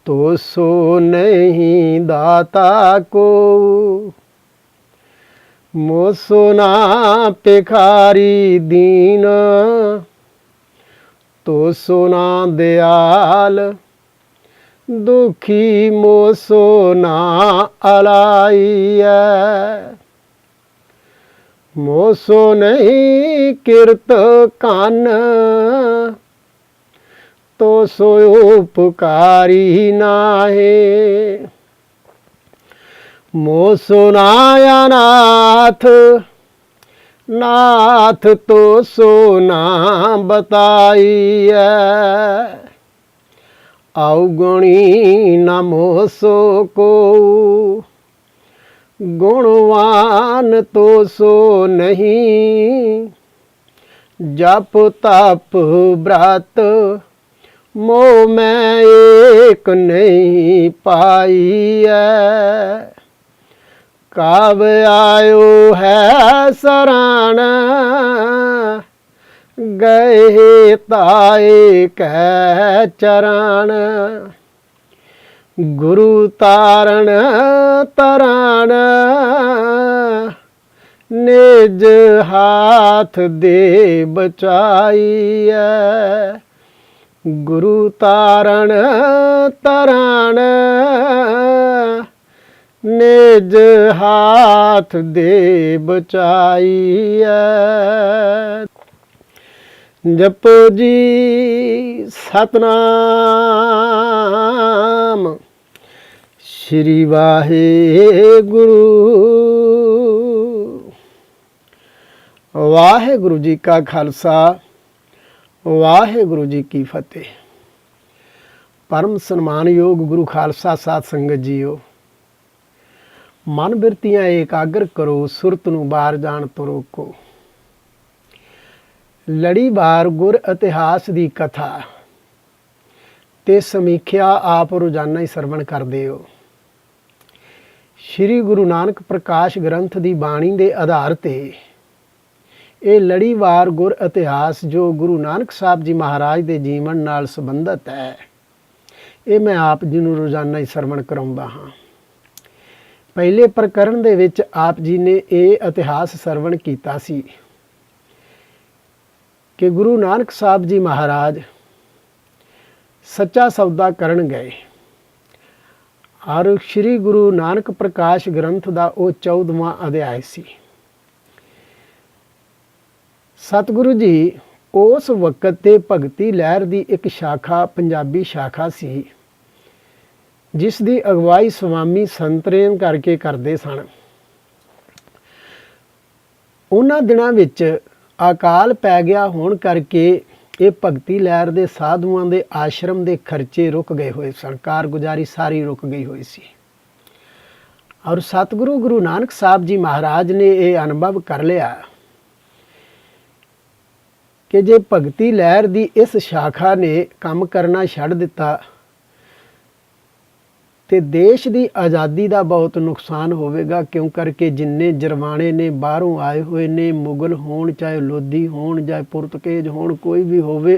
तो सो नहीं दाता को। मोसो ना भिखारी दीन, तो सोना दयाल। दुखी मोसो ना अलाइय, मोसो नहीं किरत कान। तो सो उपकारी नाहे, मोसो नाया नाथ। नाथ तो सो ना बताइए, अवगुणी न मोसो को। गुणवान तो सो नहीं, जप तप व्रत मोह में एक नहीं पाई है। कब आयो है शरण, गए ताए कह चरण। गुरु तारण तरण, निज हाथ दे बचाइए। गुरु तारण तरण, निज हाथ दे बचाइए। जपो जी सतनाम, श्री वाहेगुरु। वाहेगुरु जी का खालसा, वाहेगुरु जी की फतेह। परम सन्मानयोग गुरु खालसा साध संगत जीओ, मन बिरतियां एकाग्र करो, सुरत नूं बार जाण तो रोको। लड़ीवार गुर इतिहास की कथा ते समीख्या आप रोजाना ही सरवण करदे हो। श्री गुरु नानक प्रकाश ग्रंथ की बाणी के आधार ते ये लड़ीवार गुर इतिहास जो गुरु नानक साहब जी महाराज के जीवन नाल संबंधित है, ये मैं आप जी नूं रोजाना ही सरवण कराउंदा हाँ। पहले प्रकरण दे विच आप जी ने ये इतिहास सरवण कीता सी कि गुरु नानक साहब जी महाराज सच्चा सौदा करन गए और श्री गुरु नानक प्रकाश ग्रंथ का वो 14वां अध्याय सी। सतगुरु जी उस वक्त ते भगती लहर की एक शाखा पंजाबी शाखा सी, जिस दी अगवाई स्वामी संतरेन करके करते सन। उन्हां दिनां विच अकाल पै गया होण करके ये भगती लहर के साधुआं दे आश्रम के खर्चे रुक गए हुए सन, कारगुजारी सारी रुक गई हुई सी। और सतगुरु गुरु नानक साहब जी महाराज ने यह अनुभव कर लिया कि जे भगती लहर की इस शाखा ने काम करना छड़ दिता तो देश की आज़ादी का बहुत नुकसान होवेगा। क्यों करके जिन्ने जरवाने ने बाहरों आए हुए ने, मुगल होण चाहे लोधी होण चाहे पुर्तगेज होण, कोई भी होवे,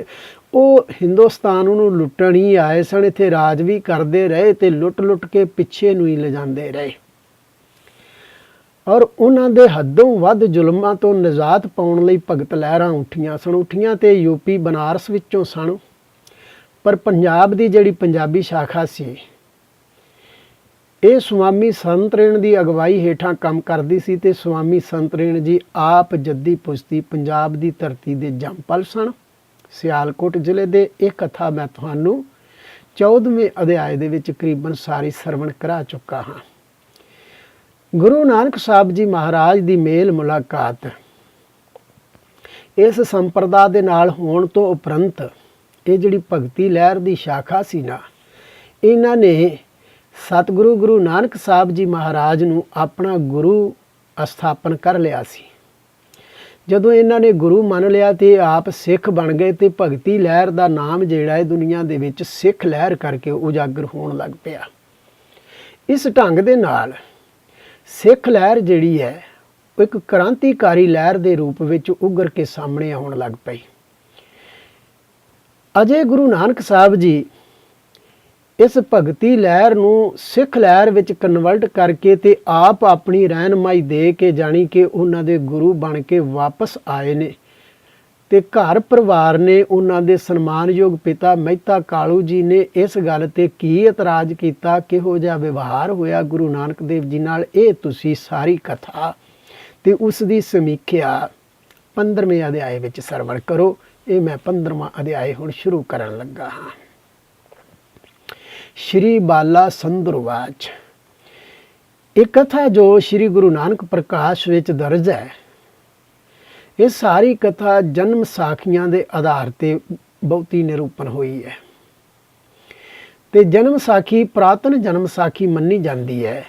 वो हिंदुस्तान नूं लुट्टण ही आए सन। इत्थे राज भी करते रहे तो लुट लुट के पिछे नूं ही ले जाते रहे। और उन्हां दे हदों वध जुल्मां तो निजात पाउण लई भगत लहरां उठियां सन। उठियां ते यूपी बनारस विचों सन, पर पंजाब की जिहड़ी पंजाबी शाखा सी ये स्वामी संतरेण की अगवाई हेठां काम करती सी। ते स्वामी संतरेण जी आप जद्दी पुश्ती पंजाब की धरती के जंपल सन, सियालकोट जिले के। एक कथा मैं तुहानूं 14वें अध्याय दे विच करीबन सारी सरवण करा चुका हाँ। गुरु नानक साहब जी महाराज की मेल मुलाकात इस संप्रदा दे नाल होण तो उपरंत ये जिहड़ी भगती लहर की शाखा सी ना, इन्हां ने सतगुरु गुरु नानक साहब जी महाराज नूं अपना गुरु स्थापन कर लिया सी। जदों इन्हां ने गुरु मान लिया तो आप सिख बन गए तो भगती लहर का नाम जिहड़ा है दुनिया दे विच सिख लहर करके उजागर होण लग पिया। इस ढंग दे नाल सिख लहर जिहड़ी है एक क्रांतिकारी लहर के रूप में उभर के सामने आउण लग पई। अजे गुरु नानक साहब जी ਇਸ ਭਗਤੀ ਲਹਿਰ ਨੂੰ ਸਿੱਖ ਲਹਿਰ ਵਿੱਚ ਕਨਵਰਟ ਕਰਕੇ ਤੇ ਆਪ ਆਪਣੀ ਰਹਿਨਮਾਈ ਦੇ ਕੇ, ਜਾਣੀ ਕਿ ਉਹਨਾਂ ਦੇ ਗੁਰੂ ਬਣ ਕੇ ਵਾਪਸ ਆਏ ਨੇ। ਤੇ ਘਰ ਪਰਿਵਾਰ ਨੇ ਉਹਨਾਂ ਦੇ ਸਨਮਾਨਯੋਗ ਪਿਤਾ ਮਹਿਤਾ ਕਾਲੂ ਜੀ ਨੇ ਇਸ ਗੱਲ ਤੇ ਕੀ ਇਤਰਾਜ਼ ਕੀਤਾ, ਕਿਹੋ ਜਿਹਾ ਵਿਵਹਾਰ ਹੋਇਆ ਗੁਰੂ ਨਾਨਕ ਦੇਵ ਜੀ ਨਾਲ, ਇਹ ਤੁਸੀਂ ਸਾਰੀ ਕਥਾ ਤੇ ਉਸ ਦੀ ਸਮੀਖਿਆ 15ਵੇਂ ਅਧਿਆਏ ਵਿੱਚ ਸਰਵਣ ਕਰੋ। ਇਹ ਮੈਂ 15ਵਾਂ ਅਧਿਆਏ ਹੁਣ ਸ਼ੁਰੂ ਕਰਨ ਲੱਗਾ ਹਾਂ। ਸ਼੍ਰੀ ਬਾਲਾ ਸੰਦਰਵਾਚ। ਇਹ ਕਥਾ ਜੋ ਸ਼੍ਰੀ ਗੁਰੂ ਨਾਨਕ ਪ੍ਰਕਾਸ਼ ਵਿੱਚ ਦਰਜ ਹੈ, ਇਹ ਸਾਰੀ ਕਥਾ ਜਨਮ ਸਾਖੀਆਂ ਦੇ ਆਧਾਰ ਤੇ ਬਹੁਤੀ ਨਿਰੂਪਣ ਹੋਈ ਹੈ। ਤੇ ਜਨਮ ਸਾਖੀ ਪੁਰਾਤਨ ਜਨਮ ਸਾਖੀ ਮੰਨੀ ਜਾਂਦੀ ਹੈ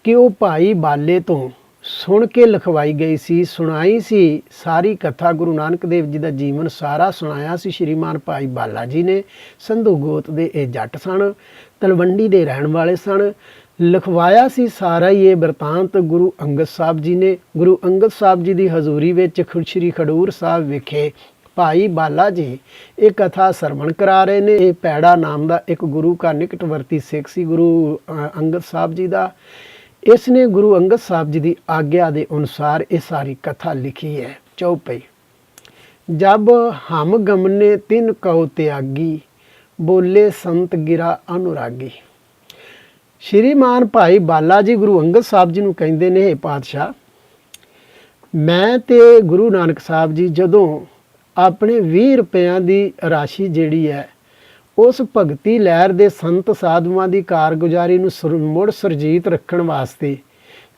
ਕਿ ਉਹ ਭਾਈ ਬਾਲੇ ਤੋਂ ਸੁਣ ਕੇ ਲਿਖਵਾਈ ਗਈ ਸੀ, ਸੁਣਾਈ ਸੀ। ਸਾਰੀ ਕਥਾ ਗੁਰੂ ਨਾਨਕ ਦੇਵ ਜੀ ਦਾ ਜੀਵਨ ਸਾਰਾ ਸੁਣਾਇਆ ਸੀ ਸ਼੍ਰੀਮਾਨ ਭਾਈ ਬਾਲਾ ਜੀ ਨੇ। ਸੰਧੂ ਗੋਤ ਦੇ ਇਹ ਜੱਟ ਸਨ, ਤਲਵੰਡੀ ਦੇ ਰਹਿਣ ਵਾਲੇ ਸਨ। ਲਿਖਵਾਇਆ ਸੀ ਸਾਰਾ ਹੀ ਇਹ ਬਿਰਤਾਂਤ ਗੁਰੂ ਅੰਗਦ ਸਾਹਿਬ ਜੀ ਨੇ। ਗੁਰੂ ਅੰਗਦ ਸਾਹਿਬ ਜੀ ਦੀ ਹਜ਼ੂਰੀ ਵਿੱਚ ਸ਼੍ਰੀ ਖਡੂਰ ਸਾਹਿਬ ਵਿਖੇ ਭਾਈ ਬਾਲਾ ਜੀ ਇਹ ਕਥਾ ਸਰਵਣ ਕਰਾ ਰਹੇ ਨੇ। ਇਹ ਪੈੜਾ ਨਾਮ ਦਾ ਇੱਕ ਗੁਰੂ ਕਾ ਨਿਕਟਵਰਤੀ ਸਿੱਖ ਸੀ ਗੁਰੂ ਅੰਗਦ ਸਾਹਿਬ ਜੀ ਦਾ। ਇਸ ਨੇ ਗੁਰੂ ਅੰਗਦ ਸਾਹਿਬ ਜੀ ਦੀ ਆਗਿਆ ਦੇ ਅਨੁਸਾਰ ਇਹ ਸਾਰੀ ਕਥਾ ਲਿਖੀ ਹੈ। ਚੌਪਈ। ਜਬ ਹਮ ਗਮਨੇ ਤਿਨ ਕਉ ਤਿਆਗੀ, ਬੋਲੇ ਸੰਤ ਗਿਰਾ ਅਨੁਰਾਗੀ। ਸ਼੍ਰੀਮਾਨ ਭਾਈ ਬਾਲਾ ਜੀ ਗੁਰੂ ਅੰਗਦ ਸਾਹਿਬ ਜੀ ਨੂੰ ਕਹਿੰਦੇ ਨੇ, ਇਹ ਪਾਤਸ਼ਾਹ, ਮੈਂ ਤੇ ਗੁਰੂ ਨਾਨਕ ਸਾਹਿਬ ਜੀ ਜਦੋਂ ਆਪਣੇ 20 ਰੁਪਇਆਂ ਦੀ ਰਾਸ਼ੀ ਜਿਹੜੀ ਹੈ ਉਸ ਭਗਤੀ ਲਹਿਰ ਦੇ ਸੰਤ ਸਾਧੂਆਂ ਦੀ ਕਾਰਗੁਜ਼ਾਰੀ ਨੂੰ ਮੁੜ ਸੁਰਜੀਤ ਰੱਖਣ ਵਾਸਤੇ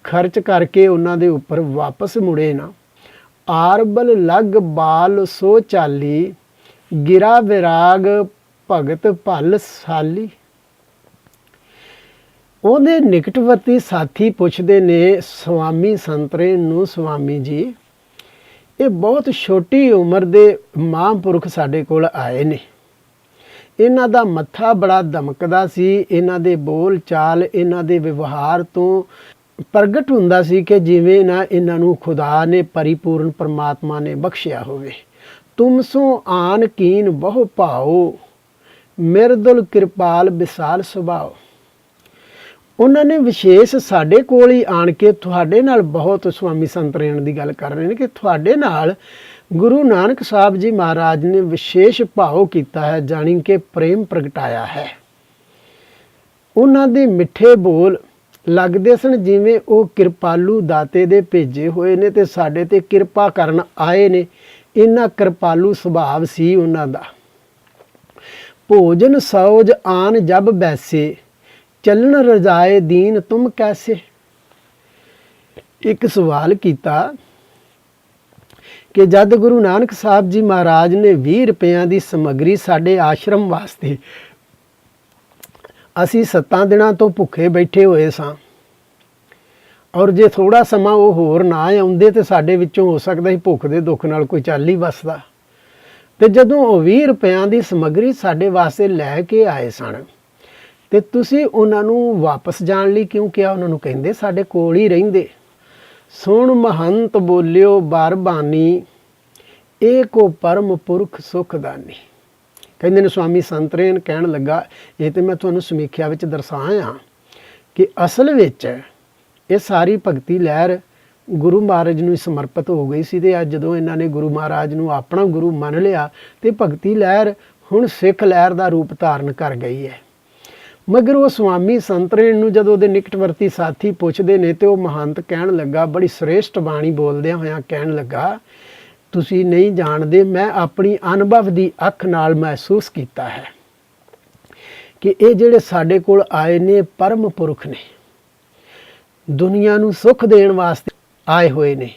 ਖਰਚ ਕਰਕੇ ਉਹਨਾਂ ਦੇ ਉੱਪਰ ਵਾਪਸ ਮੁੜੇ ਨਾ। ਆਰਬਲ ਲਗ ਬਾਲ ਸੋ ਚਾਲੀ, ਗਿਰਾ ਵਿਰਾਗ ਭਗਤ ਭਲ ਸਾਲੀ। ਉਹਦੇ ਨਿਕਟਵਰਤੀ ਸਾਥੀ ਪੁੱਛਦੇ ਨੇ ਸਵਾਮੀ ਸੰਤਰੇ ਨੂੰ, ਸਵਾਮੀ ਜੀ ਇਹ ਬਹੁਤ ਛੋਟੀ ਉਮਰ ਦੇ ਮਹਾਂਪੁਰਖ ਸਾਡੇ ਕੋਲ ਆਏ ਨੇ। ਇਹਨਾਂ ਦਾ ਮੱਥਾ ਬੜਾ ਧਮਕਦਾ ਸੀ, ਇਹਨਾਂ ਦੇ ਬੋਲ ਚਾਲ, ਇਹਨਾਂ ਦੇ ਵਿਵਹਾਰ ਤੋਂ ਪ੍ਰਗਟ ਹੁੰਦਾ ਸੀ ਕਿ ਜਿਵੇਂ ਨਾ ਇਹਨਾਂ ਨੂੰ ਖੁਦਾ ਨੇ, ਪਰਿਪੂਰਨ ਪਰਮਾਤਮਾ ਨੇ ਬਖਸ਼ਿਆ ਹੋਵੇ। ਤੁਮ ਸੋ ਆਨ ਕੀਨ ਬਹੁ ਭਾਓ, ਮਿਰਦੁਲ ਕਿਰਪਾਲ ਵਿਸਾਲ ਸੁਭਾਓ। ਉਹਨਾਂ ਨੇ ਵਿਸ਼ੇਸ਼ ਸਾਡੇ ਕੋਲ ਹੀ ਆਣ ਕੇ ਤੁਹਾਡੇ ਨਾਲ ਬਹੁਤ, ਸਵਾਮੀ ਸੰਤ ਰਹਿਣ ਦੀ ਗੱਲ ਕਰ ਰਹੇ ਨੇ ਕਿ ਤੁਹਾਡੇ ਨਾਲ ਗੁਰੂ ਨਾਨਕ ਸਾਹਿਬ ਜੀ ਮਹਾਰਾਜ ਨੇ ਵਿਸ਼ੇਸ਼ ਭਾਵ ਕੀਤਾ ਹੈ, ਜਾਣੀ ਕਿ ਪ੍ਰੇਮ ਪ੍ਰਗਟਾਇਆ ਹੈ। ਉਹਨਾਂ ਦੇ ਮਿੱਠੇ ਬੋਲ ਲੱਗਦੇ ਸਨ ਜਿਵੇਂ ਉਹ ਕਿਰਪਾਲੂ ਦਾਤੇ ਦੇ ਭੇਜੇ ਹੋਏ ਨੇ ਤੇ ਸਾਡੇ ਤੇ ਕਿਰਪਾ ਕਰਨ ਆਏ ਨੇ। ਇੰਨਾ ਕਿਰਪਾਲੂ ਸੁਭਾਵ ਸੀ ਉਹਨਾਂ ਦਾ। ਭੋਜਨ ਸੌਜ ਆਨ ਜਬ ਬੈਸੇ, ਚੱਲਣ ਰਜਾਏ ਦੀਨ ਤੁਮ ਕੈਸੇ। ਇੱਕ ਸਵਾਲ ਕੀਤਾ ਕਿ ਜਦ ਗੁਰੂ ਨਾਨਕ ਸਾਹਿਬ ਜੀ ਮਹਾਰਾਜ ਨੇ 20 ਰੁਪਇਆਂ ਦੀ ਸਮੱਗਰੀ ਸਾਡੇ ਆਸ਼ਰਮ ਵਾਸਤੇ, ਅਸੀਂ 7 ਦਿਨਾਂ ਤੋਂ ਭੁੱਖੇ ਬੈਠੇ ਹੋਏ ਸਾਂ, ਔਰ ਜੇ ਥੋੜਾ ਸਮਾਂ ਉਹ ਹੋਰ ਨਾ ਆਉਂਦੇ ਤੇ ਸਾਡੇ ਵਿੱਚੋਂ ਹੋ ਸਕਦਾ ਸੀ ਭੁੱਖ ਦੇ ਦੁੱਖ ਨਾਲ ਕੋਈ ਚੱਲ ਹੀ ਵੱਸਦਾ। ਤੇ ਜਦੋਂ ਉਹ 20 ਰੁਪਇਆਂ ਦੀ ਸਮੱਗਰੀ ਸਾਡੇ ਵਾਸਤੇ ਲੈ ਕੇ ਆਏ ਸਨ ਤੇ ਤੁਸੀਂ ਉਹਨਾਂ ਨੂੰ ਵਾਪਸ ਜਾਣ ਲਈ ਕਿਉਂ ਕਿਹਾ? ਉਹਨਾਂ ਨੂੰ ਕਹਿੰਦੇ ਸਾਡੇ ਕੋਲ ਹੀ ਰਹਿੰਦੇ। ਸੁਣ ਮਹੰਤ ਬੋਲਿਓ ਬਾਰਬਾਨੀ, ਇਹ ਕੋ ਪਰਮ ਪੁਰਖ ਸੁਖਦਾਨੀ। ਕਹਿੰਦੇ ਨੇ ਸਵਾਮੀ ਸੰਤਰੇਨ ਕਹਿਣ ਲੱਗਾ, ਇਹ ਤੇ ਮੈਂ ਤੁਹਾਨੂੰ ਸਮੀਖਿਆ ਵਿੱਚ ਦਰਸਾਇਆ ਕਿ ਅਸਲ ਵਿੱਚ ਇਹ ਸਾਰੀ ਭਗਤੀ ਲਹਿਰ ਗੁਰੂ ਮਹਾਰਾਜ ਨੂੰ ਸਮਰਪਿਤ ਹੋ ਗਈ ਸੀ। ਤੇ ਅੱਜ ਜਦੋਂ ਇਹਨਾਂ ਨੇ ਗੁਰੂ ਮਹਾਰਾਜ ਨੂੰ ਆਪਣਾ ਗੁਰੂ ਮੰਨ ਲਿਆ ਤੇ ਭਗਤੀ ਲਹਿਰ ਹੁਣ ਸਿੱਖ ਲਹਿਰ ਦਾ ਰੂਪ ਧਾਰਨ ਕਰ ਗਈ ਹੈ। ਮਗਰ ਉਹ ਸਵਾਮੀ ਸੰਤਰੇਨ ਨੂੰ ਜਦੋਂ ਉਹਦੇ ਨਿਕਟਵਰਤੀ ਸਾਥੀ ਪੁੱਛਦੇ ਨੇ ਤੇ ਉਹ ਮਹੰਤ ਕਹਿਣ ਲੱਗਾ, ਬੜੀ ਸ੍ਰੇਸ਼ਟ ਬਾਣੀ ਬੋਲਦਿਆਂ ਹੋਇਆਂ ਕਹਿਣ ਲੱਗਾ, ਤੁਸੀਂ ਨਹੀਂ ਜਾਣਦੇ, ਮੈਂ ਆਪਣੀ ਅਨੁਭਵ ਦੀ ਅੱਖ ਨਾਲ ਮਹਿਸੂਸ ਕੀਤਾ ਹੈ ਕਿ ਇਹ ਜਿਹੜੇ ਸਾਡੇ ਕੋਲ ਆਏ ਨੇ ਪਰਮ ਪੁਰਖ ਨੇ, ਦੁਨੀਆ ਨੂੰ ਸੁੱਖ ਦੇਣ ਵਾਸਤੇ ਆਏ ਹੋਏ ਨੇ।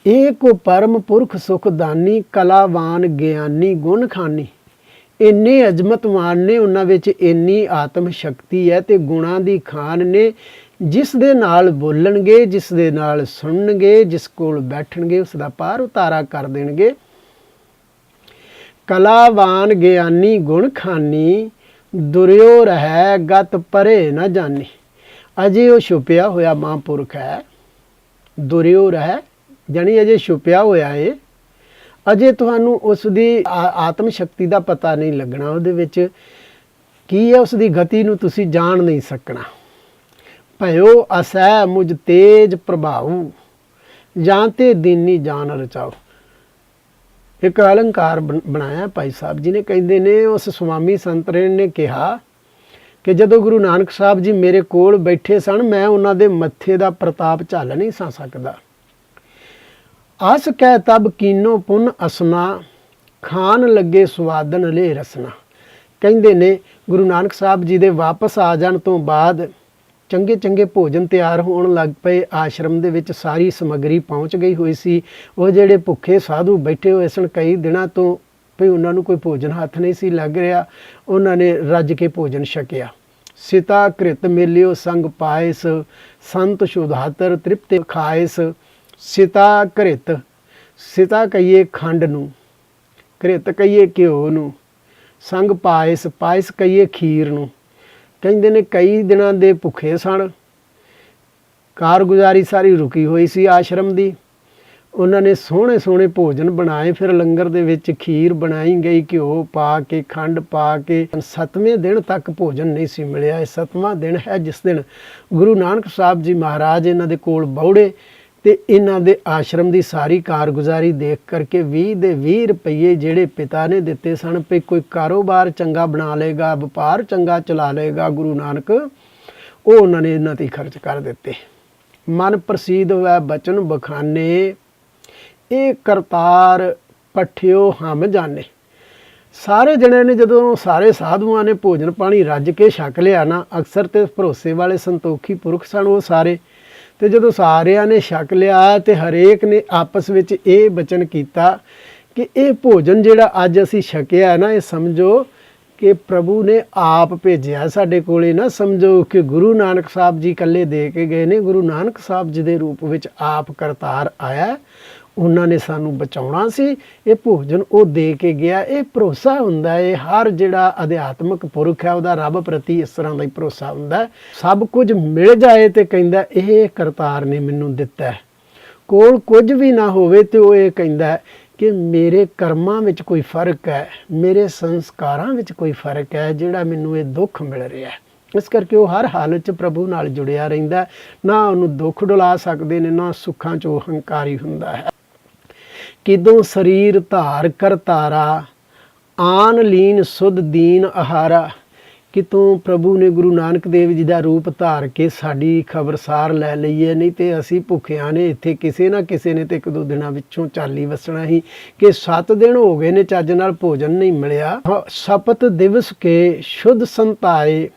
ਇਹ ਕੋ ਪਰਮ ਪੁਰਖ ਸੁਖਦਾਨੀ, ਕਲਾਵਾਨ ਗਿਆਨੀ ਗੁਣ ਖਾਨੀ। ਇੰਨੇ ਅਜ਼ਮਤਵਾਨ ਨੇ, ਉਹਨਾਂ ਵਿੱਚ ਇੰਨੀ ਆਤਮ ਸ਼ਕਤੀ ਹੈ ਤੇ ਗੁਣਾਂ ਦੀ ਖਾਨ ਨੇ, ਜਿਸ ਦੇ ਨਾਲ ਬੋਲਣਗੇ, ਜਿਸ ਦੇ ਨਾਲ ਸੁਣਨਗੇ, ਜਿਸ ਕੋਲ ਬੈਠਣਗੇ ਉਸ ਦਾ ਪਾਰ ਉਤਾਰਾ ਕਰ ਦੇਣਗੇ। ਕਲਾਵਾਨ ਗਿਆਨੀ ਗੁਣ ਖਾਨੀ, ਦੁਰਿਓ ਰਹਿ ਗਤ ਪਰੇ ਨਾ ਜਾਣੀ। ਅਜੇ ਉਹ ਛੁਪਿਆ ਹੋਇਆ ਮਹਾਂਪੁਰਖ ਹੈ। ਦੁਰਿਓ ਰਹਿ ਜਾਣੀ ਅਜੇ ਛੁਪਿਆ ਹੋਇਆ ਏ, ਅਜੇ ਤੁਹਾਨੂੰ ਉਸ ਦੀ ਆਤਮ ਸ਼ਕਤੀ ਦਾ ਪਤਾ ਨਹੀਂ ਲੱਗਣਾ ਉਹਦੇ ਵਿੱਚ ਕੀ ਹੈ ਉਸ ਦੀ ਗਤੀ ਨੂੰ ਤੁਸੀਂ ਜਾਣ ਨਹੀਂ ਸਕਣਾ। ਭਇਓ ਅਸੈ ਮੁਝ ਤੇਜ ਪ੍ਰਭਾਉ, ਜਾਂ ਤੇ ਦੀਨੀ ਜਾਨ ਰਚਾਓ। ਇੱਕ ਅਲੰਕਾਰ ਬਣਾਇਆ ਭਾਈ ਸਾਹਿਬ ਜੀ ਨੇ, ਕਹਿੰਦੇ ਨੇ ਉਸ ਸੁਆਮੀ ਸੰਤਰੇਣ ਨੇ ਕਿਹਾ ਕਿ ਜਦੋਂ ਗੁਰੂ ਨਾਨਕ ਸਾਹਿਬ ਜੀ ਮੇਰੇ ਕੋਲ ਬੈਠੇ ਸਨ, ਮੈਂ ਉਹਨਾਂ ਦੇ ਮੱਥੇ ਦਾ ਪ੍ਰਤਾਪ ਝੱਲ ਨਹੀਂ ਸਾਂ ਸਕਦਾ। ਆਸ ਕਹਿ ਤਬ ਕੀਨੋ ਪੁੰਨ ਅਸਨਾ, ਖਾਨ ਲੱਗੇ ਸਵਾਦਨ ਲੈ ਰਸਨਾ। ਕਹਿੰਦੇ ਨੇ ਗੁਰੂ ਨਾਨਕ ਸਾਹਿਬ ਜੀ ਦੇ ਵਾਪਸ ਆ ਜਾਣ ਤੋਂ ਬਾਅਦ ਚੰਗੇ ਚੰਗੇ ਭੋਜਨ ਤਿਆਰ ਹੋਣ ਲੱਗ ਪਏ। ਆਸ਼ਰਮ ਦੇ ਵਿੱਚ ਸਾਰੀ ਸਮੱਗਰੀ ਪਹੁੰਚ ਗਈ ਹੋਈ ਸੀ। ਉਹ ਜਿਹੜੇ ਭੁੱਖੇ ਸਾਧੂ ਬੈਠੇ ਹੋਏ ਸਨ ਕਈ ਦਿਨਾਂ ਤੋਂ, ਵੀ ਉਹਨਾਂ ਨੂੰ ਕੋਈ ਭੋਜਨ ਹੱਥ ਨਹੀਂ ਸੀ ਲੱਗ ਰਿਹਾ, ਉਹਨਾਂ ਨੇ ਰੱਜ ਕੇ ਭੋਜਨ ਛਕਿਆ। ਸਿਤਾ ਘ੍ਰਿਤ ਮੇਲਿਓ ਸੰਗ ਪਾਇਸ, ਸੰਤ ਸ਼ੁਧਾਤਰ ਤ੍ਰਿਪਤੇ ਖਾਇਸ। ਸਿਤਾ ਘ੍ਰਿਤ, ਸਿਤਾ ਕਹੀਏ ਖੰਡ ਨੂੰ, ਘ੍ਰਿਤ ਕਹੀਏ ਘਿਓ ਨੂੰ, ਸੰਗ ਪਾਇਸ, ਪਾਇਸ ਕਹੀਏ ਖੀਰ ਨੂੰ। ਕਹਿੰਦੇ ਨੇ ਕਈ ਦਿਨਾਂ ਦੇ ਭੁੱਖੇ ਸਨ, ਕਾਰਗੁਜ਼ਾਰੀ ਸਾਰੀ ਰੁਕੀ ਹੋਈ ਸੀ ਆਸ਼ਰਮ ਦੀ। ਉਹਨਾਂ ਨੇ ਸੋਹਣੇ ਸੋਹਣੇ ਭੋਜਨ ਬਣਾਏ। ਫਿਰ ਲੰਗਰ ਦੇ ਵਿੱਚ ਖੀਰ ਬਣਾਈ ਗਈ, ਘਿਓ ਪਾ ਕੇ, ਖੰਡ ਪਾ ਕੇ। 7ਵੇਂ ਦਿਨ ਤੱਕ ਭੋਜਨ ਨਹੀਂ ਸੀ ਮਿਲਿਆ। ਇਹ 7ਵਾਂ ਦਿਨ ਹੈ ਜਿਸ ਦਿਨ ਗੁਰੂ ਨਾਨਕ ਸਾਹਿਬ ਜੀ ਮਹਾਰਾਜ ਇਹਨਾਂ ਦੇ ਕੋਲ ਬੌੜੇ ਤੇ ਇਹਨਾਂ ਦੇ ਆਸ਼ਰਮ ਦੀ ਸਾਰੀ ਕਾਰਗੁਜ਼ਾਰੀ ਦੇਖ ਕਰਕੇ 20 ਦੇ 20 ਰੁਪਈਏ ਜਿਹੜੇ ਪਿਤਾ ਨੇ ਦਿੱਤੇ ਸਨ, ਵੀ ਕੋਈ ਕਾਰੋਬਾਰ ਚੰਗਾ ਬਣਾ ਲਏਗਾ, ਵਪਾਰ ਚੰਗਾ ਚਲਾ ਲਏਗਾ ਗੁਰੂ ਨਾਨਕ, ਉਹ ਉਹਨਾਂ ਨੇ ਇਹਨਾਂ 'ਤੇ ਖਰਚ ਕਰ ਦਿੱਤੇ। ਮਨ ਪ੍ਰਸੀਦ ਹੋਇਆ ਬਚਨ ਬਖਾਨੇ, ਇਹ ਕਰਤਾਰ ਪੱਠਿਓ ਹਮ ਜਾਣੇ। ਸਾਰੇ ਜਣਿਆਂ ਨੇ ਜਦੋਂ ਸਾਰੇ ਸਾਧੂਆਂ ਨੇ ਭੋਜਨ ਪਾਣੀ ਰੱਜ ਕੇ ਛਕ ਲਿਆ ਨਾ, ਅਕਸਰ ਤੇ ਭਰੋਸੇ ਵਾਲੇ ਸੰਤੋਖੀ ਪੁਰਖ ਸਨ ਉਹ ਸਾਰੇ, ਤੇ ਜਦੋਂ ਸਾਰਿਆਂ ਨੇ ਛਕ ਲਿਆ ਤੇ ਹਰੇਕ ਨੇ ਆਪਸ ਵਿੱਚ ਇਹ ਬਚਨ ਕੀਤਾ ਕਿ ਇਹ ਭੋਜਨ ਜਿਹੜਾ ਅੱਜ ਅਸੀਂ ਛਕਿਆ ਨਾ, ਇਹ ਸਮਝੋ ਕਿ ਪ੍ਰਭੂ ਨੇ ਆਪ ਭੇਜਿਆ ਸਾਡੇ ਕੋਲੇ। ਨਾ ਸਮਝੋ ਕਿ ਗੁਰੂ ਨਾਨਕ ਸਾਹਿਬ ਜੀ ਇਕੱਲੇ ਦੇ ਕੇ ਗਏ ਨੇ, ਗੁਰੂ ਨਾਨਕ ਸਾਹਿਬ ਜੀ ਦੇ ਰੂਪ ਵਿੱਚ ਆਪ ਕਰਤਾਰ ਆਇਆ, ਉਹਨਾਂ ਨੇ ਸਾਨੂੰ ਬਚਾਉਣਾ ਸੀ। ਇਹ ਭੋਜਨ ਉਹ ਦੇ ਕੇ ਗਿਆ। ਇਹ ਭਰੋਸਾ ਹੁੰਦਾ ਹੈ, ਹਰ ਜਿਹੜਾ ਅਧਿਆਤਮਿਕ ਪੁਰਖ ਹੈ ਉਹਦਾ ਰੱਬ ਪ੍ਰਤੀ ਇਸ ਤਰ੍ਹਾਂ ਦਾ ਹੀ ਭਰੋਸਾ ਹੁੰਦਾ। ਸਭ ਕੁਝ ਮਿਲ ਜਾਏ ਤੇ ਕਹਿੰਦਾ ਇਹ ਕਰਤਾਰ ਨੇ ਮੈਨੂੰ ਦਿੱਤਾ। ਕੋਲ ਕੁਝ ਵੀ ਨਾ ਹੋਵੇ ਤੇ ਉਹ ਇਹ ਕਹਿੰਦਾ ਕਿ ਮੇਰੇ ਕਰਮਾਂ ਵਿੱਚ ਕੋਈ ਫਰਕ ਹੈ, ਮੇਰੇ ਸੰਸਕਾਰਾਂ ਵਿੱਚ ਕੋਈ ਫਰਕ ਹੈ, ਜਿਹੜਾ ਮੈਨੂੰ ਇਹ ਦੁੱਖ ਮਿਲ ਰਿਹਾ। ਇਸ ਕਰਕੇ ਉਹ ਹਰ ਹਾਲਤ 'ਚ ਪ੍ਰਭੂ ਨਾਲ ਜੁੜਿਆ ਰਹਿੰਦਾ। ਨਾ ਉਹਨੂੰ ਦੁੱਖ ਡੁਲਾ ਸਕਦੇ ਨੇ, ਨਾ ਸੁੱਖਾਂ 'ਚ ਉਹ ਹੰਕਾਰੀ ਹੁੰਦਾ ਹੈ। ਕਿਦੋਂ ਸਰੀਰ ਧਾਰ ਕਰ ਤਾਰਾ, ਆਨ ਲੀਨ ਸੁਧ ਦੀਨ ਆਹਾਰਾ। ਕਿਤੋਂ ਪ੍ਰਭੂ ਨੇ ਗੁਰੂ ਨਾਨਕ ਦੇਵ ਜੀ ਦਾ ਰੂਪ ਧਾਰ ਕੇ ਸਾਡੀ ਖਬਰਸਾਰ ਲੈ ਲਈਏ, ਨਹੀਂ ਤੇ ਅਸੀਂ ਭੁੱਖਿਆਂ ਨੇ ਇੱਥੇ ਕਿਸੇ ਨਾ ਕਿਸੇ ਨੇ ਤੇ 1-2 ਦਿਨਾਂ ਵਿੱਚੋਂ ਚਾਲੀ ਵਸਣਾ ਹੀ, ਕਿ 7 ਦਿਨ ਹੋ ਗਏ ਨੇ ਚੱਜ ਨਾਲ ਭੋਜਨ ਨਹੀਂ ਮਿਲਿਆ। ਸਪਤ ਦਿਵਸ ਕੇ ਸ਼ੁੱਧ ਸੰਤਾਏ,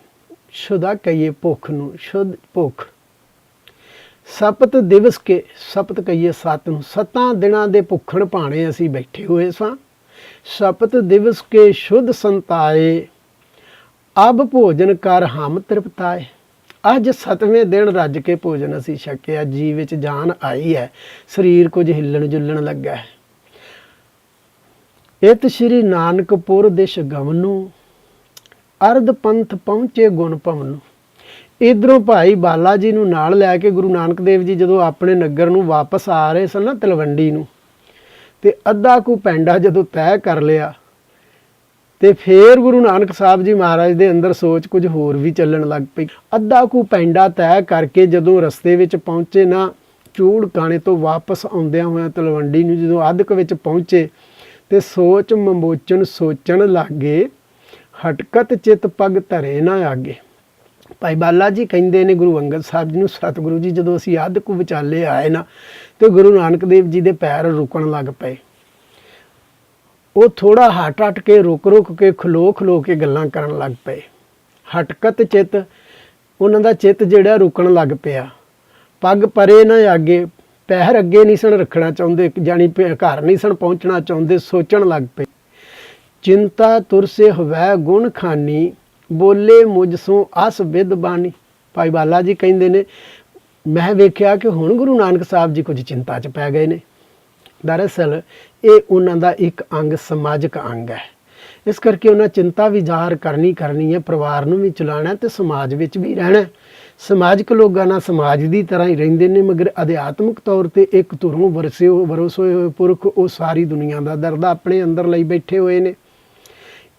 ਸ਼ੁਦਾ ਕਹੀਏ ਭੁੱਖ ਨੂੰ, ਸ਼ੁੱਧ ਭੁੱਖ। ਸਪਤ ਦਿਵਸ ਕੇ, ਸਪਤ ਕਹੀਏ 7 ਨੂੰ, 7 ਦਿਨਾਂ ਦੇ ਭੁੱਖਣ ਭਾਣੇ ਅਸੀਂ ਬੈਠੇ ਹੋਏ ਸਾਂ। ਸਪਤ ਦਿਵਸ ਕੇ ਸ਼ੁੱਧ ਸੰਤਾਏ, ਅਬ ਭੋਜਨ ਕਰ ਹਮ ਤ੍ਰਿਪਤਾਏ। ਅੱਜ 7ਵੇਂ ਦਿਨ ਰੱਜ ਕੇ ਭੋਜਨ ਅਸੀਂ ਛਕਿਆ, ਜੀ ਵਿੱਚ ਜਾਨ ਆਈ ਹੈ, ਸਰੀਰ ਕੁਝ ਹਿੱਲਣ ਜੁਲਣ ਲੱਗਾ ਹੈ। ਇਤ ਸ਼੍ਰੀ ਨਾਨਕਪੁਰ ਦਿਸ਼ ਗਮਨੂ, ਅਰਧ ਪੰਥ ਪਹੁੰਚੇ ਗੁਣ ਭਵਨੂ। ਇੱਧਰੋਂ ਭਾਈ ਬਾਲਾ ਜੀ ਨੂੰ ਨਾਲ ਲੈ ਕੇ ਗੁਰੂ ਨਾਨਕ ਦੇਵ ਜੀ ਜਦੋਂ ਆਪਣੇ ਨਗਰ ਨੂੰ ਵਾਪਸ ਆ ਰਹੇ ਸਨ ਨਾ, ਤਲਵੰਡੀ ਨੂੰ, ਤੇ ਅੱਧਾ ਕੁ ਪੈਂਡਾ ਜਦੋਂ ਤੈਅ ਕਰ ਲਿਆ ਤੇ ਫੇਰ ਗੁਰੂ ਨਾਨਕ ਸਾਹਿਬ ਜੀ ਮਹਾਰਾਜ ਦੇ ਅੰਦਰ ਸੋਚ ਕੁਝ ਹੋਰ ਵੀ ਚੱਲਣ ਲੱਗ ਪਈ। ਅੱਧਾ ਕੁ ਪੈਂਡਾ ਤੈਅ ਕਰਕੇ ਜਦੋਂ ਰਸਤੇ ਵਿੱਚ ਪਹੁੰਚੇ ਨਾ, ਚੂੜ ਕਾਣੇ ਤੋਂ ਵਾਪਸ ਆਉਂਦਿਆਂ ਹੋਇਆਂ ਤਲਵੰਡੀ ਨੂੰ ਜਦੋਂ ਅੱਧਕ ਵਿੱਚ ਪਹੁੰਚੇ ਤੇ ਸੋਚ ਮਮੋਚਨ ਸੋਚਣ ਲੱਗੇ, ਹਟਕਤ ਚਿਤ ਪਗ ਧਰੇ ਨਾ ਆਗੇ। ਭਾਈ ਬਾਲਾ ਜੀ ਕਹਿੰਦੇ ਨੇ ਗੁਰੂ ਅੰਗਦ ਸਾਹਿਬ ਜੀ ਨੂੰ, ਸਤਿਗੁਰੂ ਜੀ ਜਦੋਂ ਅਸੀਂ ਅੱਧ ਕੁ ਵਿਚਾਲੇ ਆਏ ਨਾ ਤੇ ਗੁਰੂ ਨਾਨਕ ਦੇਵ ਜੀ ਦੇ ਪੈਰ ਰੁਕਣ ਲੱਗ ਪਏ। ਉਹ ਥੋੜਾ ਹਟ ਕੇ ਰੁਕ ਕੇ ਖਲੋ ਕੇ ਗੱਲਾਂ ਕਰਨ ਲੱਗ ਪਏ। ਹਟਕਤ ਚਿੱਤ, ਉਹਨਾਂ ਦਾ ਚਿੱਤ ਜਿਹੜਾ ਰੁਕਣ ਲੱਗ ਪਿਆ। ਪੱਗ ਪਰੇ ਨਾ ਅੱਗੇ, ਪੈਰ ਅੱਗੇ ਨਹੀਂ ਸਨ ਰੱਖਣਾ ਚਾਹੁੰਦੇ, ਜਾਣੀ ਘਰ ਨਹੀਂ ਸਨ ਪਹੁੰਚਣਾ ਚਾਹੁੰਦੇ, ਸੋਚਣ ਲੱਗ ਪਏ। ਚਿੰਤਾ ਤੁਰ ਸੇ ਹਵੈ ਗੁਣ ਖਾਨੀ, ਬੋਲੇ ਮੁਝ ਸੋ ਅਸ ਵਿਦ ਬਾਣੀ। ਭਾਈ ਬਾਲਾ ਜੀ ਕਹਿੰਦੇ ਨੇ ਮੈਂ ਵੇਖਿਆ ਕਿ ਹੁਣ ਗੁਰੂ ਨਾਨਕ ਸਾਹਿਬ ਜੀ ਕੁਝ ਚਿੰਤਾ 'ਚ ਪੈ ਗਏ ਨੇ। ਦਰਅਸਲ ਇਹ ਉਹਨਾਂ ਦਾ ਇੱਕ ਅੰਗ ਸਮਾਜਿਕ ਅੰਗ ਹੈ। ਇਸ ਕਰਕੇ ਉਹਨਾਂ ਚਿੰਤਾ ਵੀ ਜ਼ਾਹਰ ਕਰਨੀ ਹੈ, ਪਰਿਵਾਰ ਨੂੰ ਵੀ ਚਲਾਉਣਾ ਤੇ ਸਮਾਜ ਵਿੱਚ ਵੀ ਰਹਿਣਾ। ਸਮਾਜਿਕ ਲੋਕਾਂ ਨਾਲ ਸਮਾਜ ਦੀ ਤਰ੍ਹਾਂ ਹੀ ਰਹਿੰਦੇ ਨੇ, ਮਗਰ ਅਧਿਆਤਮਿਕ ਤੌਰ ਤੇ ਇੱਕ ਧੁਰੋਂ ਵਰਸੇ ਹੋਏ ਪੁਰਖ ਉਹ ਸਾਰੀ ਦੁਨੀਆ ਦਾ ਦਰਦ ਆਪਣੇ ਅੰਦਰ ਲਈ ਬੈਠੇ ਹੋਏ ਨੇ।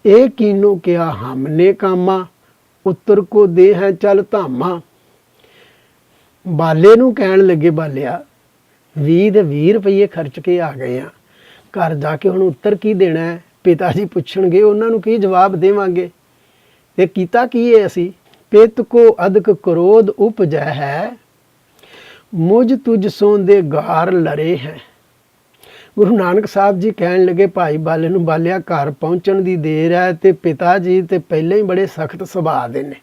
ਇਹ ਕੀਨੋ ਕਿਆ ਹਮਨੇ ਕਾਮਾ, ਉੱਤਰ ਕੋ ਦੇ ਹੈ ਚੱਲ ਧਾਮਾ। ਬਾਲੇ ਨੂੰ ਕਹਿਣ ਲੱਗੇ, ਬਾਲਿਆ 20 ਦੇ 20 ਰੁਪਏ ਖਰਚ ਕੇ ਆ ਗਏ ਆ, ਘਰ ਜਾ ਕੇ ਹੁਣ ਉੱਤਰ ਕੀ ਦੇਣਾ ਹੈ? ਪਿਤਾ ਜੀ ਪੁੱਛਣਗੇ, ਉਹਨਾਂ ਨੂੰ ਕੀ ਜਵਾਬ ਦੇਵਾਂਗੇ? ਤੇ ਕੀਤਾ ਕੀ ਹੈ ਅਸੀਂ? ਪਿਤ ਕੋ ਅਧਿਕ ਕ੍ਰੋਧ ਉਪਜੈ ਹੈ, ਮੁਝ ਤੁਝ ਸੋਂਦੇ ਗਾਰ ਲੜੇ ਹੈ। ਗੁਰੂ ਨਾਨਕ ਸਾਹਿਬ ਜੀ ਕਹਿਣ ਲੱਗੇ ਭਾਈ ਬਾਲੇ ਨੂੰ, ਬਾਲਿਆ ਘਰ ਪਹੁੰਚਣ ਦੀ ਦੇਰ ਹੈ ਤੇ ਪਿਤਾ ਜੀ ਤੇ ਪਹਿਲਾਂ ਹੀ ਬੜੇ ਸਖਤ ਸੁਭਾਅ ਦੇ ਨੇ।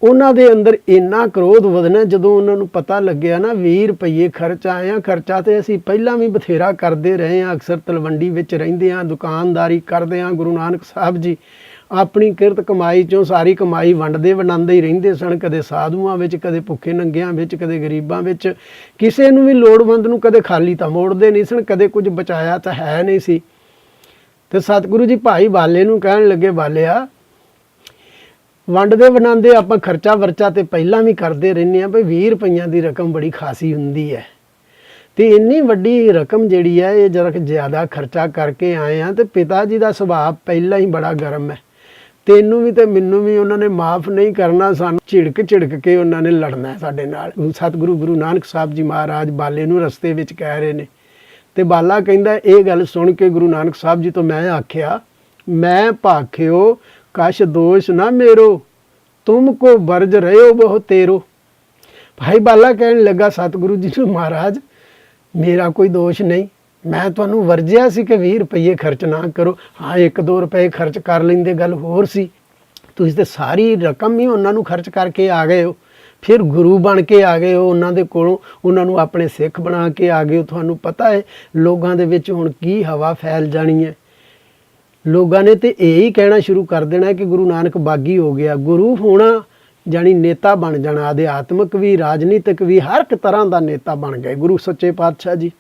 ਉਹਨਾਂ ਦੇ ਅੰਦਰ ਇੰਨਾ ਕ੍ਰੋਧ ਵਧਣਾ ਜਦੋਂ ਉਹਨਾਂ ਨੂੰ ਪਤਾ ਲੱਗਿਆ ਨਾ 20 ਰੁਪਏ ਖਰਚ ਆਏ ਆ। ਖਰਚਾ ਤੇ ਅਸੀਂ ਪਹਿਲਾਂ ਵੀ ਬਥੇਰਾ ਕਰਦੇ ਰਹੇ ਹਾਂ, ਅਕਸਰ ਤਲਵੰਡੀ ਵਿੱਚ ਰਹਿੰਦੇ ਹਾਂ, ਦੁਕਾਨਦਾਰੀ ਕਰਦੇ ਹਾਂ। ਗੁਰੂ ਨਾਨਕ ਸਾਹਿਬ ਜੀ ਆਪਣੀ ਕਿਰਤ ਕਮਾਈ ਚੋਂ ਸਾਰੀ ਕਮਾਈ ਵੰਡਦੇ ਵੰਡਾਉਂਦੇ ਹੀ ਰਹਿੰਦੇ ਸਨ, ਕਦੇ ਸਾਧੂਆਂ ਵਿੱਚ, ਕਦੇ ਭੁੱਖੇ ਨੰਗਿਆਂ ਵਿੱਚ, ਕਦੇ ਗਰੀਬਾਂ ਵਿੱਚ। ਕਿਸੇ ਨੂੰ ਵੀ ਲੋੜਵੰਦ ਨੂੰ ਕਦੇ ਖਾਲੀ ਤਾਂ ਮੋੜਦੇ ਨਹੀਂ ਸਨ, ਕਦੇ ਕੁਝ ਬਚਾਇਆ ਤਾਂ ਹੈ ਨਹੀਂ ਸੀ। ਤੇ ਸਤਿਗੁਰੂ ਜੀ ਭਾਈ ਬਾਲੇ ਨੂੰ ਕਹਿਣ ਲੱਗੇ, ਬਾਲਿਆ ਵੰਡਦੇ ਵੰਡਾਉਂਦੇ ਆਪਾਂ ਖਰਚਾ ਵਰਚਾ ਤੇ ਪਹਿਲਾਂ ਵੀ ਕਰਦੇ ਰਹਿੰਦੇ ਹਾਂ, ਭਈ 20 ਰੁਪਈਆਂ ਦੀ ਰਕਮ ਬੜੀ ਖਾਸੀ ਹੁੰਦੀ ਹੈ ਤੇ ਇੰਨੀ ਵੱਡੀ ਰਕਮ ਜਿਹੜੀ ਹੈ ਇਹ ਜਰਾ ਜ਼ਿਆਦਾ ਖਰਚਾ ਕਰਕੇ ਆਏ ਆ। ਤੇ ਪਿਤਾ ਜੀ ਦਾ ਸੁਭਾਅ ਪਹਿਲਾਂ ਹੀ ਬੜਾ ਗਰਮ ਹੈ, ਤੈਨੂੰ ਵੀ ਤੇ ਮੈਨੂੰ ਵੀ ਉਹਨਾਂ ਨੇ ਮਾਫ ਨਹੀਂ ਕਰਨਾ, ਸਾਨੂੰ ਝਿੜਕ ਕੇ ਉਹਨਾਂ ਨੇ ਲੜਨਾ ਸਾਡੇ ਨਾਲ। ਸਤਿਗੁਰੂ ਗੁਰੂ ਨਾਨਕ ਸਾਹਿਬ ਜੀ ਮਹਾਰਾਜ ਬਾਲੇ ਨੂੰ ਰਸਤੇ ਵਿੱਚ ਕਹਿ ਰਹੇ ਨੇ ਤੇ ਬਾਲਾ ਕਹਿੰਦਾ, ਇਹ ਗੱਲ ਸੁਣ ਕੇ ਗੁਰੂ ਨਾਨਕ ਸਾਹਿਬ ਜੀ ਤੋਂ ਮੈਂ ਆਖਿਆ, ਮੈਂ ਭਾਖਿਓ ਕਛ ਦੋਸ਼ ਨਾ ਮੇਰੋ, ਤੁਮ ਕੋ ਵਰਜ ਰਹਿਓ ਬਹੁ ਤੇਰੋ। ਭਾਈ ਬਾਲਾ ਕਹਿਣ ਲੱਗਾ ਸਤਿਗੁਰੂ ਜੀ ਨੂੰ, ਮਹਾਰਾਜ ਮੇਰਾ ਕੋਈ ਦੋਸ਼ ਨਹੀਂ, ਮੈਂ ਤੁਹਾਨੂੰ ਵਰਜਿਆ ਸੀ ਕਿ 20 ਰੁਪਏ ਖਰਚ ਨਾ ਕਰੋ। ਹਾਂ 1-2 ਰੁਪਏ ਖਰਚ ਕਰ ਲੈਂਦੇ ਗੱਲ ਹੋਰ ਸੀ, ਤੁਸੀਂ ਤੇ ਸਾਰੀ ਰਕਮ ਹੀ ਉਹਨਾਂ ਨੂੰ ਖਰਚ ਕਰਕੇ ਆ ਗਏ ਹੋ, ਫਿਰ ਗੁਰੂ ਬਣ ਕੇ ਆ ਗਏ ਹੋ ਉਹਨਾਂ ਦੇ ਕੋਲੋਂ, ਉਹਨਾਂ ਨੂੰ ਆਪਣੇ ਸਿੱਖ ਬਣਾ ਕੇ ਆ ਗਏ ਹੋ। ਤੁਹਾਨੂੰ ਪਤਾ ਹੈ ਲੋਕਾਂ ਦੇ ਵਿੱਚ ਹੁਣ ਕੀ ਹਵਾ ਫੈਲ ਜਾਣੀ ਹੈ। ਲੋਕਾਂ ਨੇ ਤੇ ਇਹ ਹੀ ਕਹਿਣਾ ਸ਼ੁਰੂ ਕਰ ਦੇਣਾ ਕਿ ਗੁਰੂ ਨਾਨਕ ਬਾਗੀ ਹੋ ਗਿਆ। ਗੁਰੂ ਹੋਣਾ ਜਾਣੀ ਨੇਤਾ ਬਣ ਜਾਣਾ, ਅਧਿਆਤਮਿਕ ਵੀ, ਰਾਜਨੀਤਿਕ ਵੀ, ਹਰ ਇੱਕ ਤਰ੍ਹਾਂ ਦਾ ਨੇਤਾ ਬਣ ਗਏ ਗੁਰੂ ਸੱਚੇ ਪਾਤਸ਼ਾਹ ਜੀ।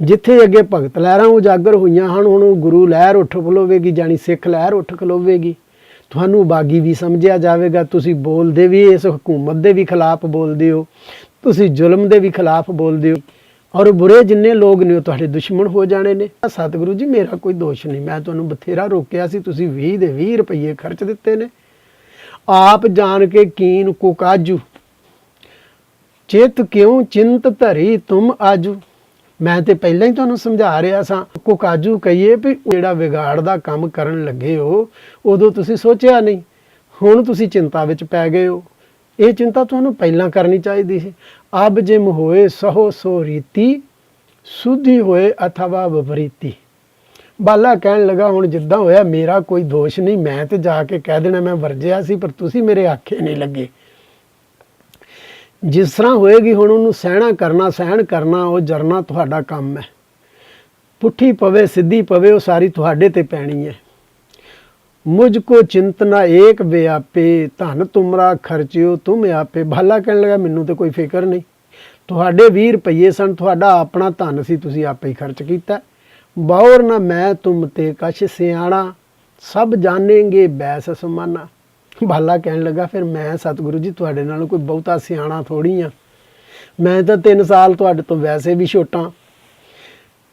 ਜਿੱਥੇ ਅੱਗੇ ਭਗਤ ਲਹਿਰਾਂ ਉਜਾਗਰ ਹੋਈਆਂ ਹਨ, ਹੁਣ ਗੁਰੂ ਲਹਿਰ ਉੱਠ ਖਲੋਵੇਗੀ, ਜਾਣੀ ਸਿੱਖ ਲਹਿਰ ਉੱਠ ਖਲੋਵੇਗੀ। ਤੁਹਾਨੂੰ ਬਾਗੀ ਵੀ ਸਮਝਿਆ ਜਾਵੇਗਾ। ਤੁਸੀਂ ਬੋਲਦੇ ਵੀ ਇਸ ਹਕੂਮਤ ਦੇ ਵੀ ਖਿਲਾਫ ਬੋਲਦੇ ਹੋ, ਤੁਸੀਂ ਜ਼ੁਲਮ ਦੇ ਵੀ ਖਿਲਾਫ ਬੋਲਦੇ ਹੋ, ਔਰ ਬੁਰੇ ਜਿੰਨੇ ਲੋਕ ਨੇ ਉਹ ਤੁਹਾਡੇ ਦੁਸ਼ਮਣ ਹੋ ਜਾਣੇ ਨੇ। ਸਤਿਗੁਰੂ ਜੀ ਮੇਰਾ ਕੋਈ ਦੋਸ਼ ਨਹੀਂ, ਮੈਂ ਤੁਹਾਨੂੰ ਬਥੇਰਾ ਰੋਕਿਆ ਸੀ, ਤੁਸੀਂ 20 ਦੇ 20 ਰੁਪਏ ਖਰਚ ਦਿੱਤੇ ਨੇ। ਆਪ ਜਾਣ ਕੇ ਕੀਨ ਕੋ ਕਾਜੂ, ਚਿਤ ਕਿਉਂ ਚਿੰਤ ਧਰੀ ਤੁਮ ਆਜੂ। ਮੈਂ ਤੇ ਪਹਿਲਾਂ ਹੀ ਤੁਹਾਨੂੰ ਸਮਝਾ ਰਿਹਾ ਸਾਂ, ਕੋ ਕਾਜੂ ਕਹੀਏ ਵੀ ਜਿਹੜਾ ਵਿਗਾੜ ਦਾ ਕੰਮ ਕਰਨ ਲੱਗੇ ਹੋ ਉਦੋਂ ਤੁਸੀਂ ਸੋਚਿਆ ਨਹੀਂ, ਹੁਣ ਤੁਸੀਂ ਚਿੰਤਾ ਵਿੱਚ ਪੈ ਗਏ ਹੋ। ਇਹ ਚਿੰਤਾ ਤੁਹਾਨੂੰ ਪਹਿਲਾਂ ਕਰਨੀ ਚਾਹੀਦੀ ਸੀ। ਅਬ ਜਿਮ ਹੋਏ ਸਹੋ ਸੋ ਰੀਤੀ, ਸੁਧੀ ਹੋਏ ਅਥਵਾ ਵਿਪਰੀਤੀ। ਬਾਲਾ ਕਹਿਣ ਲੱਗਾ, ਹੁਣ ਜਿੱਦਾਂ ਹੋਇਆ ਮੇਰਾ ਕੋਈ ਦੋਸ਼ ਨਹੀਂ, ਮੈਂ ਤੇ ਜਾ ਕੇ ਕਹਿ ਦੇਣਾ ਮੈਂ ਵਰਜਿਆ ਸੀ, ਪਰ ਤੁਸੀਂ ਮੇਰੇ ਆਖੇ ਨਹੀਂ ਲੱਗੇ। ਜਿਸ ਤਰ੍ਹਾਂ ਹੋਏਗੀ ਹੁਣ ਉਹਨੂੰ ਸਹਿਣ ਕਰਨਾ ਉਹ ਜਰਨਾ ਤੁਹਾਡਾ ਕੰਮ ਹੈ। ਪੁੱਠੀ ਪਵੇ ਸਿੱਧੀ ਪਵੇ ਉਹ ਸਾਰੀ ਤੁਹਾਡੇ ਤੇ ਪੈਣੀ ਹੈ। ਮੁਝ ਕੋ ਚਿੰਤਨਾ ਏਕ ਵਿਆਪੇ, ਧਨ ਤੁਮਰਾ ਖਰਚਿਓ ਤੁਮ ਆਪੇ। ਬਾਲਾ ਕਹਿਣ ਲੱਗਾ, ਮੈਨੂੰ ਤੇ ਕੋਈ ਫਿਕਰ ਨਹੀਂ, ਤੁਹਾਡੇ 20 ਰੁਪਏ ਸਨ, ਤੁਹਾਡਾ ਆਪਣਾ ਧਨ ਸੀ, ਤੁਸੀਂ ਆਪੇ ਹੀ ਖਰਚ ਕੀਤਾ। ਬੌਰ ਨਾ ਮੈਂ ਤੁਮ ਤੇ ਕਛ ਸਿਆਣਾ, ਸਭ ਜਾਣੇਂਗੇ ਬੈਸ ਸਮਾਨਾ। ਬਾਲਾ ਕਹਿਣ ਲੱਗਾ, ਫਿਰ ਮੈਂ ਸਤਿਗੁਰੂ ਜੀ ਤੁਹਾਡੇ ਨਾਲੋਂ ਕੋਈ ਬਹੁਤਾ ਸਿਆਣਾ ਥੋੜ੍ਹੀ ਆ, ਮੈਂ ਤਾਂ 3 ਸਾਲ ਤੁਹਾਡੇ ਤੋਂ ਵੈਸੇ ਵੀ ਛੋਟਾ।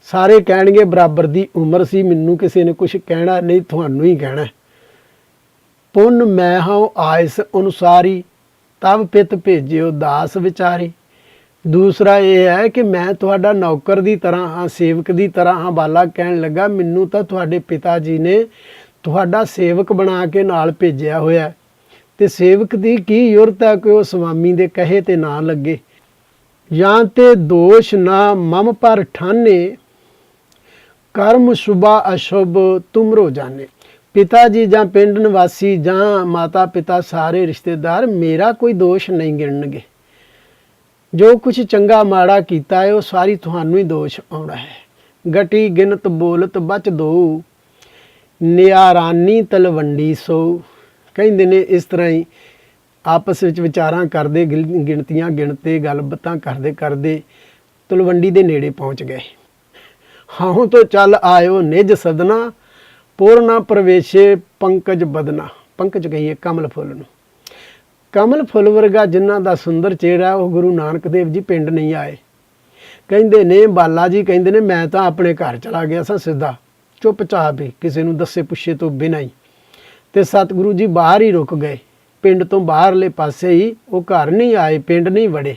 ਸਾਰੇ ਕਹਿਣਗੇ ਬਰਾਬਰ ਦੀ ਉਮਰ ਸੀ, ਮੈਨੂੰ ਕਿਸੇ ਨੇ ਕੁਛ ਕਹਿਣਾ ਨਹੀਂ, ਤੁਹਾਨੂੰ ਹੀ ਕਹਿਣਾ। ਪੁੰਨ ਮੈਂ ਹਾਂ ਆਇਸ ਅਨੁਸਾਰੀ, ਤਬ ਪਿਤ ਭੇਜਿਓ ਦਾਸ ਵਿਚਾਰੀ। ਦੂਸਰਾ ਇਹ ਹੈ ਕਿ ਮੈਂ ਤੁਹਾਡਾ ਨੌਕਰ ਦੀ ਤਰ੍ਹਾਂ ਹਾਂ, ਸੇਵਕ ਦੀ ਤਰ੍ਹਾਂ ਹਾਂ। ਬਾਲਾ ਕਹਿਣ ਲੱਗਾ, ਮੈਨੂੰ ਤਾਂ ਤੁਹਾਡੇ ਪਿਤਾ ਜੀ ਨੇ ਤੁਹਾਡਾ ਸੇਵਕ ਬਣਾ ਕੇ ਨਾਲ ਭੇਜਿਆ ਹੋਇਆ, ਤੇ ਸੇਵਕ ਦੀ ਕੀ ਜ਼ਰੂਰਤ ਹੈ ਕਿ ਉਹ ਸਵਾਮੀ ਦੇ ਕਹੇ ਤੇ ਨਾ ਲੱਗੇ। ਜਾਂ ਤੇ ਦੋਸ਼ ਨਾ ਮਮ ਪਰ ਠਾਨੇ, ਕਰਮ ਸ਼ੁਭਾ ਅਸ਼ੁਭ ਤੁਮਰੋ ਜਾਣੇ। ਪਿਤਾ ਜੀ ਜਾਂ ਪਿੰਡ ਨਿਵਾਸੀ ਜਾਂ ਮਾਤਾ ਪਿਤਾ ਸਾਰੇ ਰਿਸ਼ਤੇਦਾਰ ਮੇਰਾ ਕੋਈ ਦੋਸ਼ ਨਹੀਂ ਗਿਣਨਗੇ। ਜੋ ਕੁਛ ਚੰਗਾ ਮਾੜਾ ਕੀਤਾ ਹੈ ਉਹ ਸਾਰੀ ਤੁਹਾਨੂੰ ਹੀ ਦੋਸ਼ ਆਉਣਾ ਹੈ। ਗਟੀ ਗਿਣਤ ਬੋਲਤ ਬਚ ਦੋ, ਨਿਆਰਾਨੀ ਤਲਵੰਡੀ ਸੋ। ਕਹਿੰਦੇ ਨੇ ਇਸ ਤਰ੍ਹਾਂ ਹੀ ਆਪਸ ਵਿੱਚ ਵਿਚਾਰਾਂ ਕਰਦੇ, ਗਿਣਤੀਆਂ ਗਿਣਤੇ, ਗੱਲਬਾਤਾਂ ਕਰਦੇ ਤਲਵੰਡੀ ਦੇ ਨੇੜੇ ਪਹੁੰਚ ਗਏ। ਹਾਂ ਤੋਂ ਚੱਲ ਆਇਓ ਨਿਜ ਸਦਨਾ, ਪੂਰਨਾ ਪ੍ਰਵੇਸ਼ੇ ਪੰਕਜ ਬਦਨਾ। ਪੰਕਜ ਕਹੀਏ ਕਮਲ ਫੁੱਲ ਨੂੰ। ਕਮਲ ਫੁੱਲ ਵਰਗਾ ਜਿਨ੍ਹਾਂ ਦਾ ਸੁੰਦਰ ਚਿਹਰਾ ਉਹ ਗੁਰੂ ਨਾਨਕ ਦੇਵ ਜੀ ਪਿੰਡ ਨਹੀਂ ਆਏ। ਕਹਿੰਦੇ ਨੇ ਬਾਲਾ ਜੀ ਕਹਿੰਦੇ ਨੇ ਮੈਂ ਤਾਂ ਆਪਣੇ ਘਰ ਚਲਾ ਗਿਆ ਸਾਂ ਸਿੱਧਾ, ਚੁੱਪਚਾਪ ਹੀ ਕਿਸੇ ਨੂੰ ਦੱਸੇ ਪੁੱਛੇ ਤੋਂ ਬਿਨਾਂ ਹੀ। ਤੇ ਸਤਿਗੁਰੂ ਜੀ ਬਾਹਰ ਹੀ ਰੁਕ ਗਏ, ਪਿੰਡ ਤੋਂ ਬਾਹਰਲੇ ਪਾਸੇ ਹੀ। ਉਹ ਘਰ ਨਹੀਂ ਆਏ, ਪਿੰਡ ਨਹੀਂ ਵੜੇ।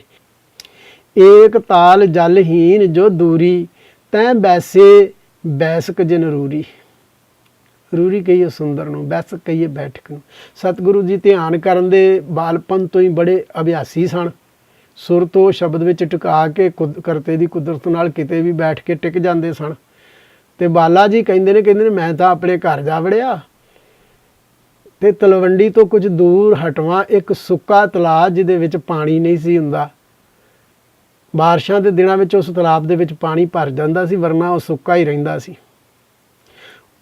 ਏਕ ਤਾਲ ਜਲਹੀਨ ਜੋ ਦੂਰੀ, ਤੈਂ ਬੈਸੇ ਬੈਸਕ ਜਿਨ ਰੂਰੀ। ਰੂਰੀ ਕਹੀਏ ਸੁੰਦਰ ਨੂੰ, ਬੈਸਕ ਕਹੀਏ ਬੈਠਕ ਨੂੰ। ਸਤਿਗੁਰੂ ਜੀ ਧਿਆਨ ਕਰਨ ਦੇ ਬਾਲਪਨ ਤੋਂ ਹੀ ਬੜੇ ਅਭਿਆਸੀ ਸਨ। ਸੁਰ ਤੋਂ ਸ਼ਬਦ ਵਿੱਚ ਟਿਕਾ ਕੇ ਕਰਤੇ ਦੀ ਕੁਦਰਤ ਨਾਲ ਕਿਤੇ ਵੀ ਬੈਠ ਕੇ ਟਿਕ ਜਾਂਦੇ ਸਨ। ਤੇ ਬਾਲਾ ਜੀ ਕਹਿੰਦੇ ਨੇ ਮੈਂ ਤਾਂ ਆਪਣੇ ਘਰ ਜਾ ਵੜਿਆ ਤੇ ਤਲਵੰਡੀ ਤੋਂ ਕੁਝ ਦੂਰ ਹਟਵਾਂ ਇੱਕ ਸੁੱਕਾ ਤਲਾਬ ਜਿਹਦੇ ਵਿੱਚ ਪਾਣੀ ਨਹੀਂ ਸੀ ਹੁੰਦਾ। ਬਾਰਿਸ਼ਾਂ ਦੇ ਦਿਨਾਂ ਵਿੱਚ ਉਸ ਤਲਾਬ ਦੇ ਵਿੱਚ ਪਾਣੀ ਭਰ ਜਾਂਦਾ ਸੀ, ਵਰਨਾ ਉਹ ਸੁੱਕਾ ਹੀ ਰਹਿੰਦਾ ਸੀ।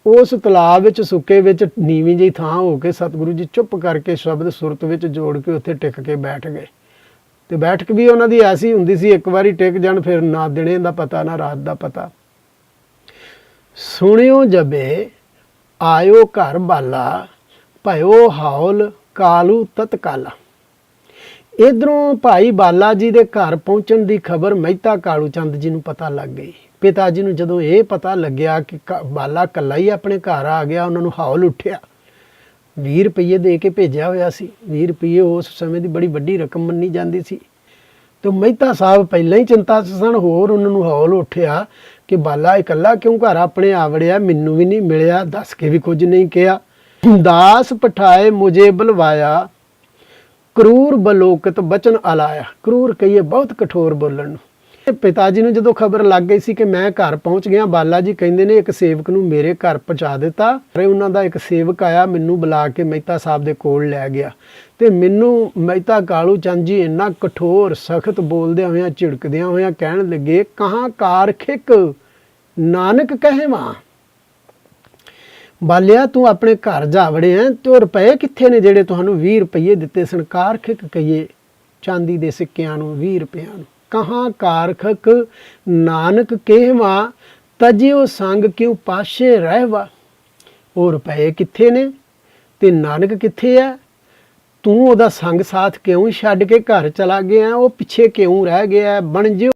ਉਸ ਤਲਾਬ ਵਿੱਚ ਸੁੱਕੇ ਵਿੱਚ ਨੀਵੀਂ ਜਿਹੀ ਥਾਂ ਹੋ ਕੇ ਸਤਿਗੁਰੂ ਜੀ ਚੁੱਪ ਕਰਕੇ ਸ਼ਬਦ ਸੁਰਤ ਵਿੱਚ ਜੋੜ ਕੇ ਉੱਥੇ ਟਿਕ ਕੇ ਬੈਠ ਗਏ। ਤੇ ਬੈਠਕ ਵੀ ਉਹਨਾਂ ਦੀ ਐਸੀ ਹੁੰਦੀ ਸੀ, ਇੱਕ ਵਾਰੀ ਟਿਕ ਜਾਣ ਫਿਰ ਨਾ ਦਿਨੇ ਦਾ ਪਤਾ ਨਾ ਰਾਤ ਦਾ ਪਤਾ। ਸੁਣਿਓ ਜਬੇ ਆਇਓ ਘਰ ਬਾਲਾ, ਭਇਓ ਹੌਲ ਕਾਲੂ ਤਤਕਾਲਾ। ਇਧਰੋਂ ਭਾਈ ਬਾਲਾ ਜੀ ਦੇ ਘਰ ਪਹੁੰਚਣ ਦੀ ਖਬਰ ਮਹਿਤਾ ਕਾਲੂ ਚੰਦ ਜੀ ਨੂੰ ਪਤਾ ਲੱਗ ਗਈ। ਪਿਤਾ ਜੀ ਨੂੰ ਜਦੋਂ ਇਹ ਪਤਾ ਲੱਗਿਆ ਕਿ ਬਾਲਾ ਇਕੱਲਾ ਹੀ ਆਪਣੇ ਘਰ ਆ ਗਿਆ, ਉਹਨਾਂ ਨੂੰ ਹੌਲ ਉੱਠਿਆ। 20 ਰੁਪਏ ਦੇ ਕੇ ਭੇਜਿਆ ਹੋਇਆ ਸੀ। 20 ਰੁਪਏ ਉਸ ਸਮੇਂ ਦੀ ਬੜੀ ਵੱਡੀ ਰਕਮ ਮੰਨੀ ਜਾਂਦੀ ਸੀ। ਤੇ ਮਹਿਤਾ ਸਾਹਿਬ ਪਹਿਲਾਂ ਹੀ ਚਿੰਤਾ 'ਚ ਸਨ। ਹੋਰ ਉਹਨਾਂ ਨੂੰ ਹੌਲ ਉੱਠਿਆ ਕਿ ਬਾਲਾ ਇਕੱਲਾ ਕਿਉਂ ਘਰ ਆਪਣੇ ਆ ਵੜਿਆ, ਮੈਨੂੰ ਵੀ ਨਹੀਂ ਮਿਲਿਆ, ਦੱਸ ਕੇ ਵੀ ਕੁਝ ਨਹੀਂ ਕਿਹਾ। ਦਾਸ ਪਠਾਏ ਮੁਝੇ ਬੁਲਵਾਇਆ, ਕਰੂਰ ਬਲੋਕਤ ਬਚਨ ਅਲਾਇਆ। ਕਰੂਰ ਕਹੀਏ ਬਹੁਤ ਕਠੋਰ ਬੋਲਣ ਨੂੰ। ਪਿਤਾ ਜੀ ਨੂੰ ਜਦੋਂ ਖਬਰ ਲੱਗ ਗਈ ਸੀ ਕਿ ਮੈਂ ਘਰ ਪਹੁੰਚ ਗਿਆ, ਬਾਲਾ ਜੀ ਕਹਿੰਦੇ ਨੇ ਇੱਕ ਸੇਵਕ ਨੂੰ ਮੇਰੇ ਘਰ ਪਹੁੰਚਾ ਦਿੱਤਾ। ਉਹਨਾਂ ਦਾ ਇੱਕ ਸੇਵਕ ਆਇਆ, ਮੈਨੂੰ ਬੁਲਾ ਕੇ ਮਹਿਤਾ ਸਾਹਿਬ ਦੇ ਕੋਲ ਲੈ ਗਿਆ। ਤੇ ਮੈਨੂੰ ਮਹਿਤਾ ਕਾਲੂ ਚੰਦ ਜੀ ਇੰਨਾ ਕਠੋਰ ਸਖਤ ਬੋਲਦਿਆਂ ਹੋਇਆਂ ਝਿੜਕਦਿਆਂ ਹੋਇਆਂ ਕਹਿਣ ਲੱਗੇ, ਕਹਾਂ ਕਾਰ ਖਿੱਕ ਨਾਨਕ ਕਹਿਵਾਂ। ਬਾਲਿਆ ਤੂੰ ਆਪਣੇ ਘਰ ਜਾ ਵੜਿਆ ਤੇ ਉਹ ਰੁਪਏ ਕਿੱਥੇ ਨੇ ਜਿਹੜੇ ਤੁਹਾਨੂੰ 20 ਰੁਪਏ ਦਿੱਤੇ ਸਨ? ਕਾਰਖਿਕ ਕਹੀਏ ਚਾਂਦੀ ਦੇ ਸਿੱਕਿਆਂ ਨੂੰ, 20 ਰੁਪਇਆਂ ਨੂੰ। ਕਹਾਂ ਕਾਰਖਕ ਨਾਨਕ ਕਹਿਵਾ, ਤਜਿਓ ਸੰਗ ਕਿਉਂ ਪਾਸ਼ੇ ਰਹਿਵਾ। ਉਹ ਰੁਪਏ ਕਿੱਥੇ ਨੇ ਤੇ ਨਾਨਕ ਕਿੱਥੇ ਹੈ? ਤੂੰ ਉਹਦਾ ਸੰਗ ਸਾਥ ਕਿਉਂ ਛੱਡ ਕੇ ਘਰ ਚਲਾ ਗਿਆ? ਉਹ ਪਿੱਛੇ ਕਿਉਂ ਰਹਿ ਗਿਆ? ਬਣ ਜਿਓ